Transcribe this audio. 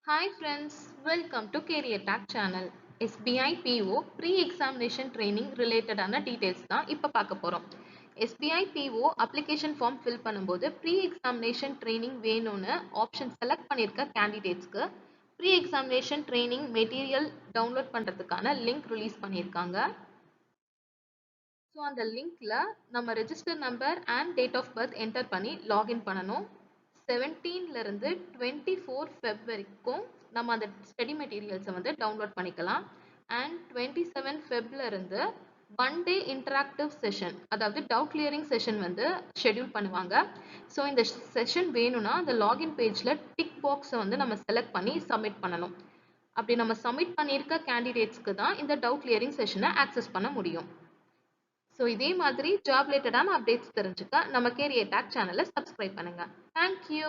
Hi friends, welcome to Career Tag channel. SBI PO pre-examination training related ஆன details தான் இப்ப பார்க்க போறோம். SBI PO application form fill பண்ணும்போது pre-examination training வேணும்னு option select பண்ணிருக்க candidatesக்கு pre-examination training material download பண்றதுக்கான link release பண்ணிருக்காங்க. ஸோ அந்த லிங்க்ல நம்ம register number and date of birth enter பண்ணி லாகின் பண்ணணும். 17ல இருந்து 24 ஃபெப் வரைக்கும் நம்ம அந்த ஸ்டடி மெட்டீரியல்ஸை வந்து டவுன்லோட் பண்ணிக்கலாம். அண்ட் 27 ஃபெப்ல இருந்து ஒன் டே இன்டராக்டிவ் செஷன், அதாவது டவுட் கிளியரிங் செஷன் வந்து ஷெட்யூல் பண்ணுவாங்க. ஸோ இந்த செஷன் வேணும்னா அந்த லாகின் பேஜில் டிக் பாக்ஸை வந்து நம்ம செலக்ட் பண்ணி சப்மிட் பண்ணணும். அப்படி நம்ம சப்மிட் பண்ணியிருக்க கேண்டிடேட்ஸ்க்கு தான் இந்த டவுட் கிளியரிங் செஷனை ஆக்சஸ் பண்ண முடியும். ஸோ இதே மாதிரி ஜாப் ரிலேட்டடான அப்டேட்ஸ் தெரிஞ்சுக்க நம்ம கேரியர் டாக் சேனலை சப்ஸ்கிரைப் பண்ணுங்க. தேங்க்யூ.